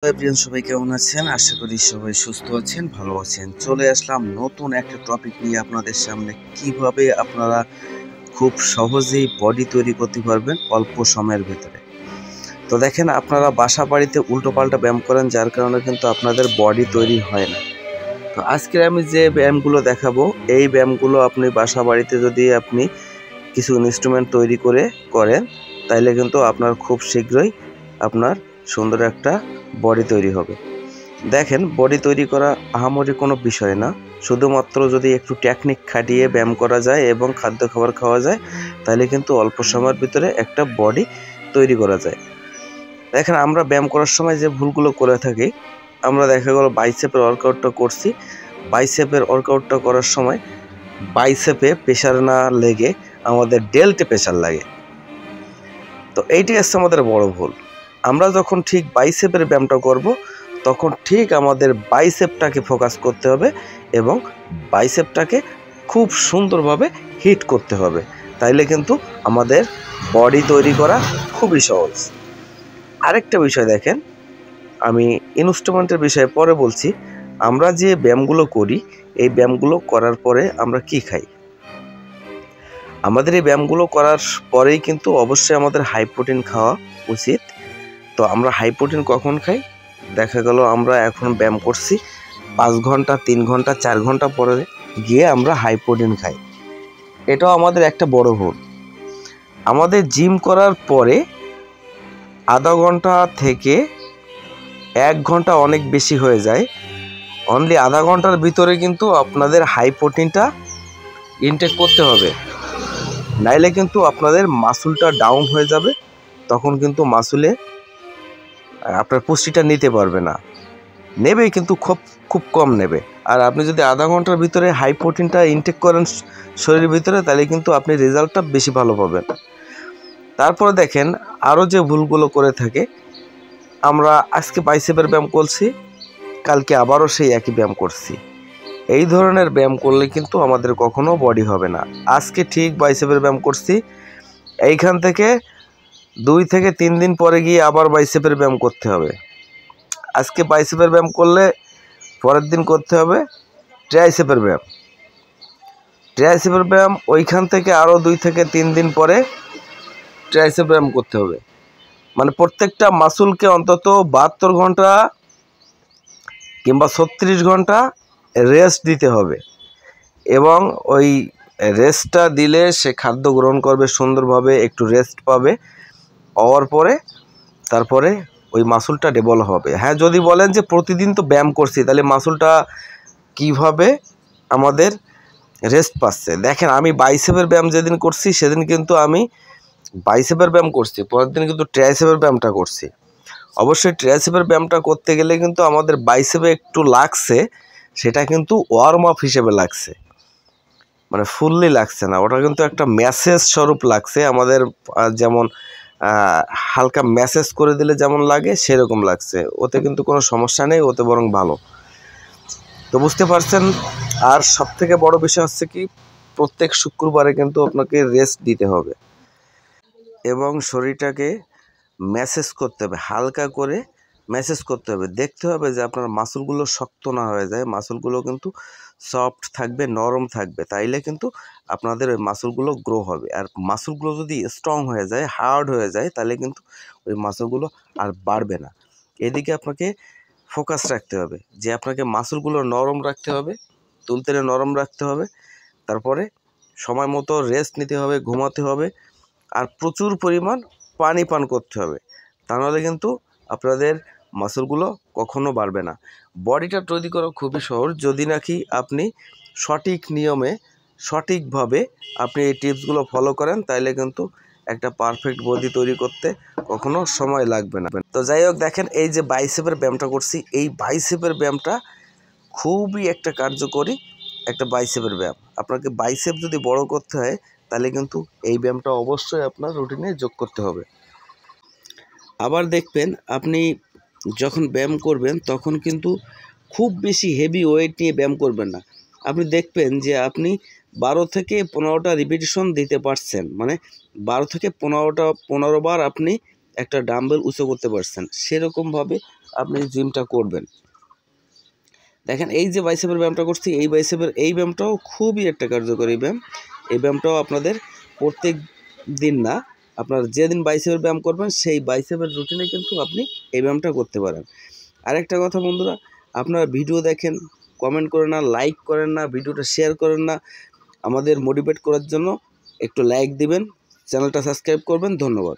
Everyone, সবাই কেমন আছেন? আশা করি সবাই সুস্থ আছেন, ভালো আছেন। চলে আসলাম নতুন একটা টপিক নিয়ে আপনাদের সামনে। কিভাবে আপনারা খুব সহজেই বডি তৈরি করতে পারবেন অল্প সময়ের ভিতরে। তো দেখেন, আপনারা বাসা বাড়িতে উল্টোপাল্টা ব্যায়াম করেন, যার কারণে কিন্তু আপনাদের বডি তৈরি হয় না। তো আজকে আমি যে ব্যায়ামগুলো দেখাবো, এই ব্যায়ামগুলো আপনি বাসা বাড়িতে যদি আপনি কিছু ইনস্ট্রুমেন্ট তৈরি করেন, তাইলে কিন্তু আপনার খুব শীঘ্রই আপনার সুন্দর একটা বডি তৈরি হবে। দেখেন, বডি তৈরি করা আহামরি কোনো বিষয় না। শুধুমাত্র যদি একটু টেকনিক খাটিয়ে ব্যায়াম করা যায় এবং খাদ্য খাবার খাওয়া যায়, তাহলে কিন্তু অল্প সময়ের ভিতরে একটা বডি তৈরি করা যায়। দেখেন, আমরা ব্যায়াম করার সময় যে ভুলগুলো করে থাকি, আমরা দেখা গেল বাইসেপের ওয়ার্কআউটটা করছি। বাইসেপের ওয়ার্কআউটটা করার সময় বাইসেপে প্রেশার না লেগে আমাদের ডেল্টে প্রেশার লাগে। তো এইটি হচ্ছে আমাদের বড় ভুল। আমরা যখন ঠিক বাইসেপের ব্যায়ামটা করব, তখন ঠিক আমাদের বাইসেপটাকে ফোকাস করতে হবে এবং বাইসেপটাকে খুব সুন্দরভাবে হিট করতে হবে। তাইলে কিন্তু আমাদের বডি তৈরি করা খুবই সহজ। আরেকটা বিষয় দেখেন, আমি ইনস্ট্রুমেন্টের বিষয়ে পরে বলছি। আমরা যে ব্যায়ামগুলো করি, এই ব্যায়ামগুলো করার পরে আমরা কি খাই? আমাদের এই ব্যায়ামগুলো করার পরেই কিন্তু অবশ্যই আমাদের হাই প্রোটিন খাওয়া উচিত। তো আমরা হাই প্রোটিন কখন খাই? দেখা গেল আমরা এখন ব্যায়াম করছি 5 ঘন্টা, 3 ঘন্টা, 4 ঘন্টা পরে গিয়ে আমরা হাই প্রোটিন খাই। এটাও আমাদের একটা বড় ভুল। আমাদের জিম করার পরে আধা ঘন্টা থেকে 1 ঘন্টা অনেক বেশি হয়ে যায়। অনলি আধা ঘন্টার ভিতরে কিন্তু আপনাদের হাই প্রোটিনটা ইনটেক করতে হবে, নাইলে কিন্তু আপনাদের মাসুলটা ডাউন হয়ে যাবে। তখন কিন্তু মাসুলে আপনার পুষ্টিটা নিতে পারবে না, নেবে কিন্তু খুব কম নেবে। আর আপনি যদি আধা ঘন্টার ভিতরে হাই প্রোটিনটা ইনটেক করেন শরীরের ভিতরে, তাহলে কিন্তু আপনি রেজাল্টটা বেশি ভালো পাবেন। তারপরে দেখেন, আরও যে ভুলগুলো করে থাকে, আমরা আজকে বাইসেপের ব্যায়াম করছি, কালকে আবারও সেই একই ব্যায়াম করছি। এই ধরনের ব্যায়াম করলে কিন্তু আমাদের কখনো বডি হবে না। আজকে ঠিক বাইসেপের ব্যায়াম করছি, এইখান থেকে 2 থেকে 3 দিন পরে গিয়ে আবার বাইসেপের ব্যায়াম করতে হবে। আজকে বাইসেপের ব্যায়াম করলে পরের দিন করতে হবে ট্রাইসেপের ব্যায়াম। ট্রাইসেপের ব্যায়াম ওইখান থেকে আরও 2 থেকে 3 দিন পরে ট্রাইসেপ ব্যায়াম করতে হবে। মানে প্রত্যেকটা মাসুলকে অন্তত 72 ঘন্টা কিংবা 36 ঘন্টা রেস্ট দিতে হবে, এবং ওই রেস্টটা দিলে সে খাদ্য গ্রহণ করবে সুন্দরভাবে, একটু রেস্ট পাবে, পাওয়ার পরে তারপরে ওই মাসুলটা ডেভেলপ হবে। হ্যাঁ, যদি বলেন যে প্রতিদিন তো ব্যায়াম করছি, তাহলে মাসুলটা কিভাবে আমাদের রেস্ট পাচ্ছে? দেখেন, আমি বাইসেপের ব্যায়াম যেদিন করছি, সেদিন কিন্তু আমি বাইসেপের ব্যায়াম করছি, পরের দিন কিন্তু ট্রাইসেপের ব্যায়ামটা করছি। অবশ্যই ট্রাইসেপের ব্যায়ামটা করতে গেলে কিন্তু আমাদের বাইসেপে একটু লাগছে, সেটা কিন্তু ওয়ার্ম আপ হিসেবে লাগছে, মানে ফুললি লাগছে না। ওটা কিন্তু একটা ম্যাসেজ স্বরূপ লাগছে আমাদের, যেমন হালকা ম্যাসেজ করে দিলে যেমন লাগে সেরকম লাগছে। ওতে কিন্তু কোনো সমস্যা নেই, ওতে বরং ভালো। তো বুঝতে পারছেন। আর সবথেকে বড় বিষয় হচ্ছে কি, প্রত্যেক শুক্রবারে কিন্তু আপনাকে রেস্ট দিতে হবে এবং শরীরটাকে ম্যাসেজ করতে হবে, হালকা করে ম্যাসেজ করতে হবে। দেখতে হবে যে আপনার মাসলগুলো শক্ত না হয়ে যায়, মাসলগুলো কিন্তু সফট থাকবে, নরম থাকবে। তাইলে কিন্তু আপনাদের ওই মাসলগুলো গ্রো হবে। আর মাসলগুলো যদি স্ট্রং হয়ে যায়, হার্ড হয়ে যায়, তাহলে কিন্তু ওই মাসলগুলো আর বাড়বে না। এদিকে আপনাকে ফোকাস রাখতে হবে যে আপনাকে মাসলগুলো নরম রাখতে হবে, তুলতেলে নরম রাখতে হবে। তারপরে সময় মতো রেস্ট নিতে হবে, ঘুমাতে হবে, আর প্রচুর পরিমাণ পানি পান করতে হবে। তা নাহলে কিন্তু আপনাদের মাসলগুলো কখনো বাড়বে না। বডিটা তৈরি করা খুবই সহজ, যদি নাকি আপনি সঠিক নিয়মে সঠিকভাবে আপনি এই টিপসগুলো ফলো করেন, তাইলে কিন্তু একটা পারফেক্ট বডি তৈরি করতে কখনো সময় লাগবে না। তো যাই হোক, দেখেন, এই যে বাইসেপের ব্যায়ামটা করছি, এই বাইসেপের ব্যায়ামটা খুবই একটা কার্যকরী একটা বাইসেপের ব্যায়াম। আপনাকে বাইসেপ যদি বড় করতে হয়, তাহলে কিন্তু এই ব্যায়ামটা অবশ্যই আপনার রুটিনে যোগ করতে হবে। আবার দেখবেন, আপনি যখন ব্যায়াম করবেন তখন কিন্তু খুব বেশি হেভি ওয়েট নিয়ে ব্যায়াম করবেন না। আপনি দেখবেন যে আপনি 12 থেকে 15টা রিপিটেশন দিতে পারছেন, মানে 12 থেকে 15 বার আপনি একটা ডাম্বেল উঁচু করতে পারছেন। সেরকমভাবে আপনি জিমটা করবেন। দেখেন এই যে বাইসেপের ব্যায়ামটা করছি, এই ব্যায়ামটাও খুবই একটা কার্যকরী ব্যায়াম। এই ব্যায়ামটাও আপনাদের প্রত্যেক দিন না, আপনার যেদিন বাইসেপের ব্যায়াম করবেন সেই বাইসেপের রুটিনে কিন্তু আপনি এই ব্যায়ামটা করতে পারেন। আরেকটা কথা বন্ধুরা, আপনারা ভিডিও দেখেন, কমেন্ট করেন না, লাইক করেন না, ভিডিওটা শেয়ার করেন না। আমাদের মোটিভেট করার জন্য একটু লাইক দিবেন, চ্যানেলটা সাবস্ক্রাইব করবেন। ধন্যবাদ।